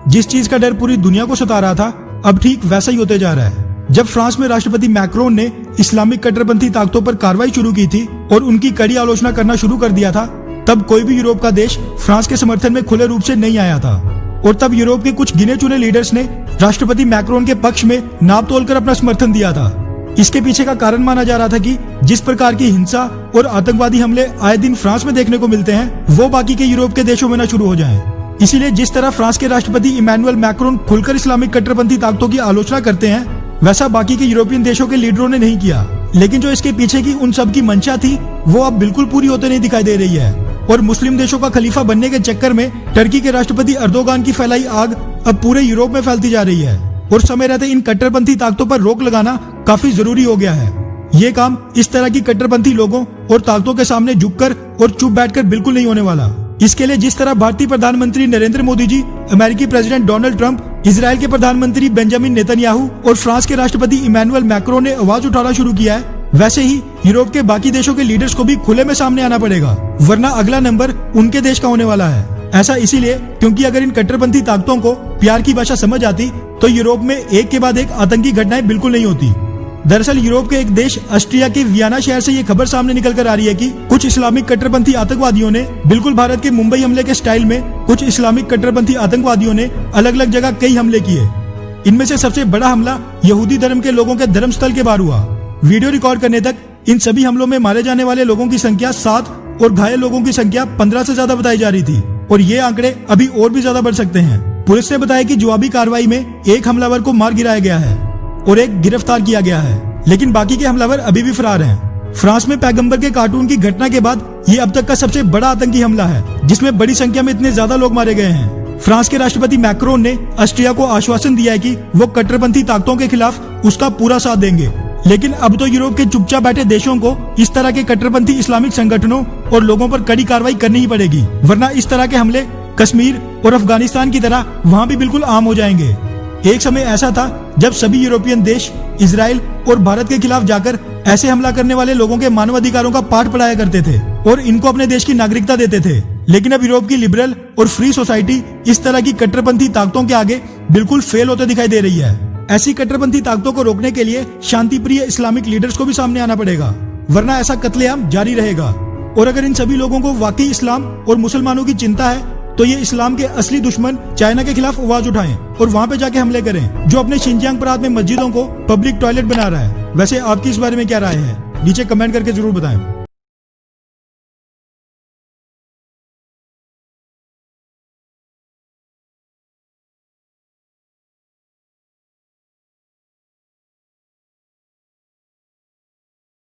जिस चीज का डर पूरी दुनिया को सता रहा था, अब ठीक वैसा ही होते जा रहा है। जब फ्रांस में राष्ट्रपति मैक्रोन ने इस्लामिक कट्टरपंथी ताकतों पर कार्रवाई शुरू की थी और उनकी कड़ी आलोचना करना शुरू कर दिया था, तब कोई भी यूरोप का देश फ्रांस के समर्थन में खुले रूप से नहीं आया था। और तब यूरोप के कुछ गिने चुने लीडर्स ने राष्ट्रपति मैक्रोन के पक्ष में नाप तोलकर अपना समर्थन दिया था। इसके पीछे का कारण माना जा रहा था कि जिस प्रकार की हिंसा और आतंकवादी हमले आए दिन फ्रांस में देखने को मिलते हैं, वो बाकी के यूरोप के देशों में न शुरू हो जाएं। इसीलिए जिस तरह फ्रांस के राष्ट्रपति इमैनुअल मैक्रोन खुलकर इस्लामिक कट्टरपंथी ताकतों की आलोचना करते हैं, वैसा बाकी के यूरोपियन देशों के लीडरों ने नहीं किया। लेकिन जो इसके पीछे की उन सब की मंशा थी, वो अब बिल्कुल पूरी होते नहीं दिखाई दे रही है। और मुस्लिम देशों का खलीफा बनने के चक्कर में टर्की के राष्ट्रपति अर्दोगान की फैलाई आग अब पूरे यूरोप में फैलती जा रही है और समय रहते इन कट्टरपंथी ताकतों पर रोक लगाना काफी जरूरी हो गया है। ये काम इस तरह की कट्टरपंथी लोगों और ताकतों के सामने झुककर और चुप बैठकर बिल्कुल नहीं होने वाला। इसके लिए जिस तरह भारतीय प्रधानमंत्री नरेंद्र मोदी जी, अमेरिकी प्रेसिडेंट डोनाल्ड ट्रंप, इजराइल के प्रधानमंत्री बेंजामिन नेतन्याहू और फ्रांस के राष्ट्रपति इमैनुअल मैक्रोन ने आवाज उठाना शुरू किया है, वैसे ही यूरोप के बाकी देशों के लीडर्स को भी खुले में सामने आना पड़ेगा, वरना अगला नंबर उनके देश का होने वाला है। ऐसा इसीलिए क्योंकि अगर इन कट्टरपंथी ताकतों को प्यार की भाषा समझ आती तो यूरोप में एक के बाद एक आतंकी घटनाएं बिल्कुल नहीं होती। दरअसल यूरोप के एक देश ऑस्ट्रिया के वियना शहर से ये खबर सामने निकल कर आ रही है कि कुछ इस्लामिक कट्टरपंथी आतंकवादियों ने बिल्कुल भारत के मुंबई हमले के स्टाइल में कुछ इस्लामिक कट्टरपंथी आतंकवादियों ने अलग अलग जगह कई हमले किए। इनमें से सबसे बड़ा हमला यहूदी धर्म के लोगों के धर्मस्थल के बाहर हुआ। वीडियो रिकॉर्ड करने तक इन सभी हमलों में मारे जाने वाले लोगों की संख्या 7 और घायल लोगों की संख्या 15 से ज्यादा बताई जा रही थी और ये आंकड़े अभी और भी ज्यादा बढ़ सकते हैं। पुलिस ने बताया कि जवाबी कार्रवाई में एक हमलावर को मार गिराया गया है और एक गिरफ्तार किया गया है, लेकिन बाकी के हमलावर अभी भी फरार हैं। फ्रांस में पैगंबर के कार्टून की घटना के बाद ये अब तक का सबसे बड़ा आतंकी हमला है, जिसमें बड़ी संख्या में इतने ज्यादा लोग मारे गए हैं। फ्रांस के राष्ट्रपति मैक्रोन ने ऑस्ट्रिया को आश्वासन दिया है कि वो कट्टरपंथी ताकतों के खिलाफ उसका पूरा साथ देंगे, लेकिन अब तो यूरोप के चुपचाप बैठे देशों को इस तरह के कट्टरपंथी इस्लामिक संगठनों और लोगों पर कड़ी कार्रवाई करनी ही पड़ेगी, वरना इस तरह के हमले कश्मीर और अफगानिस्तान की तरह वहाँ भी बिल्कुल आम हो जाएंगे। एक समय ऐसा था जब सभी यूरोपियन देश इजराइल और भारत के खिलाफ जाकर ऐसे हमला करने वाले लोगों के मानवाधिकारों का पाठ पढ़ाया करते थे और इनको अपने देश की नागरिकता देते थे। लेकिन अब यूरोप की लिबरल और फ्री सोसाइटी इस तरह की कट्टरपंथी ताकतों के आगे बिल्कुल फेल होते दिखाई दे रही है। ऐसी कट्टरपंथी ताकतों को रोकने के लिए शांति प्रिय इस्लामिक लीडर्स को भी सामने आना पड़ेगा, वरना ऐसा कत्लेआम जारी रहेगा। और अगर इन सभी लोगों को वाकई इस्लाम और मुसलमानों की चिंता है तो ये इस्लाम के असली दुश्मन चाइना के खिलाफ आवाज उठाएं और वहाँ पे जाके हमले करें, जो अपने शिनजियांग प्रांत में मस्जिदों को पब्लिक टॉयलेट बना रहा है। वैसे आपकी इस बारे में क्या राय है? नीचे कमेंट करके जरूर बताएं।